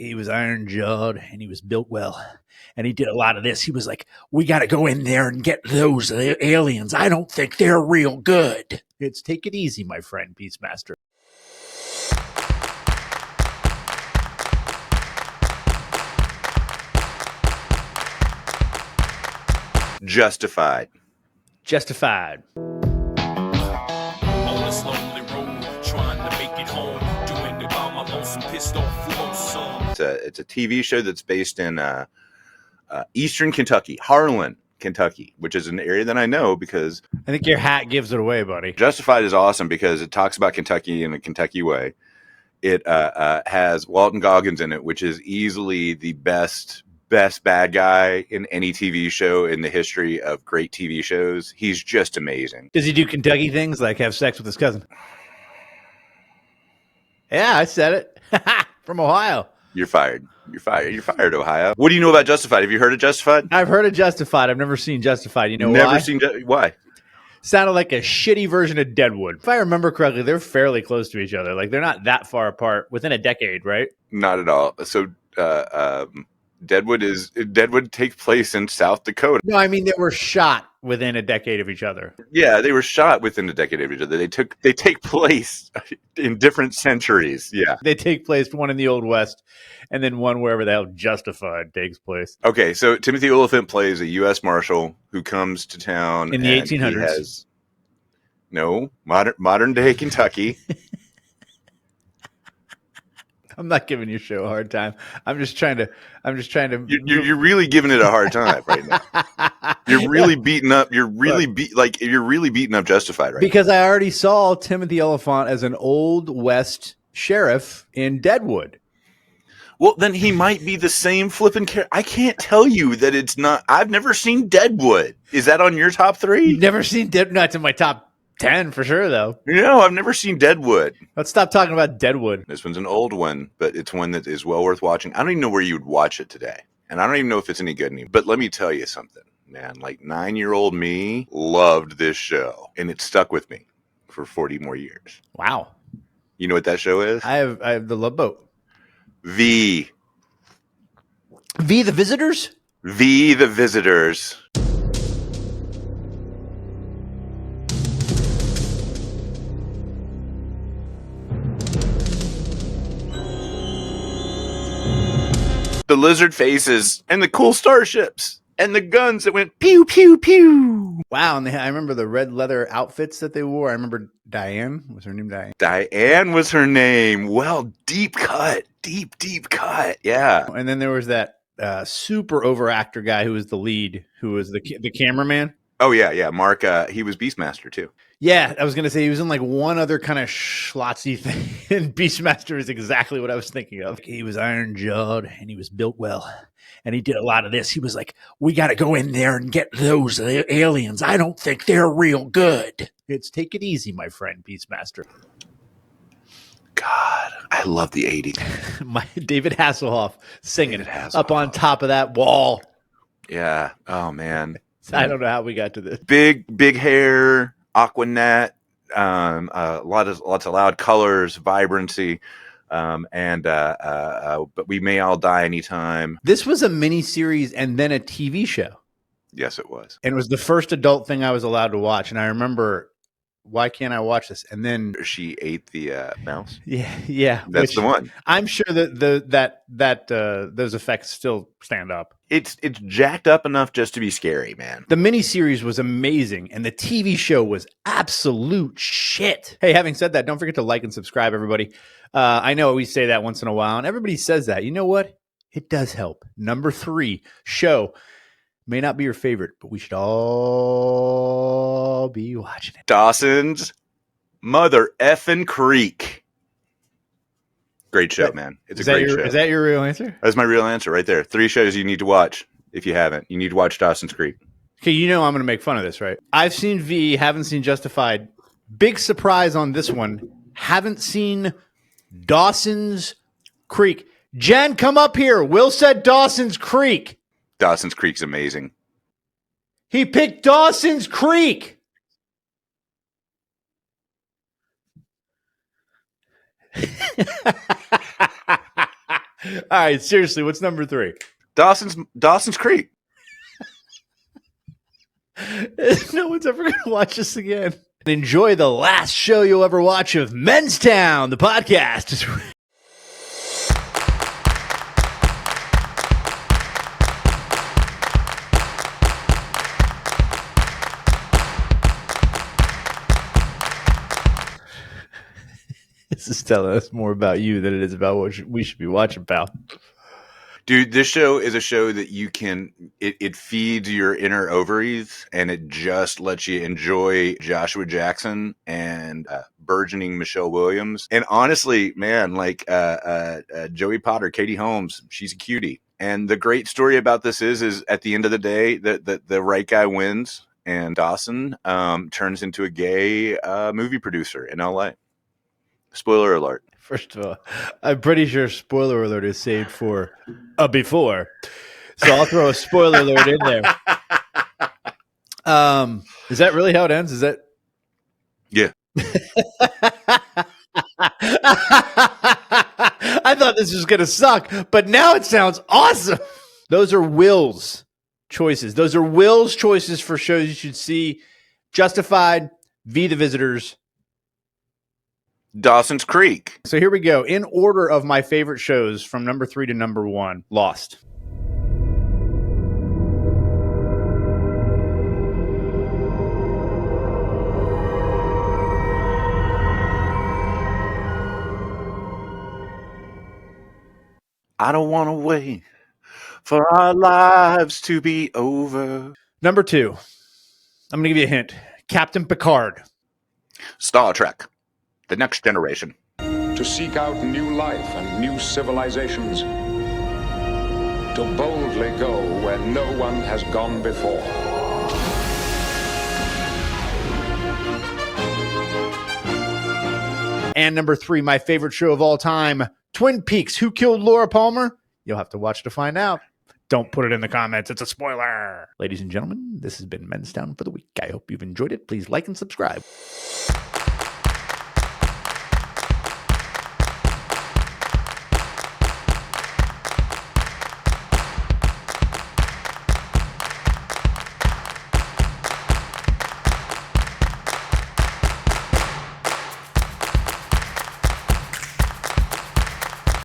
He was iron jawed and he was built well. And he did a lot of this. He was like, we got to go in there and get those aliens. I don't think they're real good. It's take it easy, my friend, Beastmaster. Justified. Justified. On this lonely road, trying to make it home, doing it by my lonesome, pissed off lonesome. It's a TV show that's based in Eastern Kentucky, Harlan, Kentucky, which is an area that I know because I think your hat gives it away, buddy. Justified is awesome because it talks about Kentucky in a Kentucky way. It has Walton Goggins in it, which is easily the best bad guy in any TV show in the history of great TV shows. He's just amazing. Does he do Kentucky things like have sex with his cousin? Yeah, I said it. From Ohio. You're fired. You're fired. You're fired, Ohio. What do you know about Justified? Have you heard of Justified? I've heard of Justified. I've never seen Justified. You know Never why? seen why? Sounded like a shitty version of Deadwood. If I remember correctly, they're fairly close to each other. Like, they're not that far apart within a decade, right? Not at all. So Deadwood takes place in South Dakota. No, I mean they were shot within a decade of each other. Yeah, they were shot within a decade of each other. They take place in different centuries. Yeah. They take place one in the Old West and then one wherever the hell Justified takes place. Okay, so Timothy Oliphant plays a U.S. Marshal who comes to town In the and 1800s. Modern day Kentucky. I'm not giving your show a hard time. I'm just trying to. You're really giving it a hard time right now. You're really beating up. You're really beating up Justified right because I already saw Timothy Oliphant as an Old West sheriff in Deadwood. Well, then he might be the same flipping character. I can't tell you that it's not. I've never seen Deadwood. Is that on your top 3? You've never seen Deadwood? No, it's in my top 10 for sure, though. No, I've never seen Deadwood. Let's stop talking about Deadwood. This one's an old one, but it's one that is well worth watching. I don't even know where you would watch it today. And I don't even know if it's any good anymore. But let me tell you something, man. Like 9-year-old me loved this show. And it stuck with me for 40 more years. Wow. You know what that show is? I have the Love Boat. V the Visitors? V the Visitors. The lizard faces and the cool starships and the guns that went pew, pew, pew. Wow. And I remember the red leather outfits that they wore. I remember Diane. Was her name Diane? Diane was her name. Well, deep cut. Deep cut. Yeah. And then there was that super over actor guy who was the lead, who was the cameraman. Oh, yeah. Mark, he was Beastmaster, too. Yeah, I was going to say he was in like one other kind of schlotzy thing. And Beastmaster is exactly what I was thinking of. He was iron jawed and he was built well. And he did a lot of this. He was like, we got to go in there and get those aliens. I don't think they're real good. It's take it easy, my friend, Beastmaster. God, I love the 80s. David Hasselhoff singing up on top of that wall. Yeah. Oh, man. I don't know how we got to this. Big hair, Aquanet, lots of loud colors, vibrancy, but we may all die anytime. This was a mini series and then a TV show. Yes, it was. And it was the first adult thing I was allowed to watch. And I remember, why can't I watch this? And then she ate the mouse. Yeah, that's the one. I'm sure that those effects still stand up. It's jacked up enough just to be scary, man. The miniseries was amazing, and the TV show was absolute shit. Hey, having said that, don't forget to like and subscribe, everybody. I know we say that once in a while, and everybody says that. You know what? It does help. Number 3, show. May not be your favorite, but we should all be watching it. Dawson's Mother Effin' Creek. Great show, man. It's a great show. Is that your real answer? That's my real answer right there. 3 shows you need to watch if you haven't. You need to watch Dawson's Creek. Okay, you know I'm going to make fun of this, right? I've seen V, haven't seen Justified. Big surprise on this one. Haven't seen Dawson's Creek. Jen, come up here. Will said Dawson's Creek. Dawson's Creek's amazing. He picked Dawson's Creek. All right, seriously, what's number 3? Dawson's Creek. No one's ever going to watch this again. Enjoy the last show you'll ever watch of Men's Town, the podcast. This is telling us more about you than it is about what we should be watching, pal. Dude, this show is a show that it feeds your inner ovaries, and it just lets you enjoy Joshua Jackson and burgeoning Michelle Williams. And honestly, man, like Joey Potter, Katie Holmes, she's a cutie. And the great story about this is at the end of the day, that the right guy wins, and Dawson turns into a gay movie producer in LA. Spoiler alert. First of all, I'm pretty sure spoiler alert is saved for a before. So I'll throw a spoiler alert in there. Is that really how it ends? Is that? Yeah. I thought this was going to suck, but now it sounds awesome. Those are Will's choices. Those are Will's choices for shows you should see. Justified, V the Visitors, Dawson's Creek. So here we go. In order of my favorite shows from number 3 to number 1, Lost. I don't want to wait for our lives to be over. Number 2, I'm going to give you a hint. Captain Picard. Star Trek, The Next Generation. To seek out new life and new civilizations. To boldly go where no one has gone before. And number 3, my favorite show of all time, Twin Peaks. Who Killed Laura Palmer? You'll have to watch to find out. Don't put it in the comments. It's a spoiler. Ladies and gentlemen, this has been Men's Town for the week. I hope you've enjoyed it. Please like and subscribe.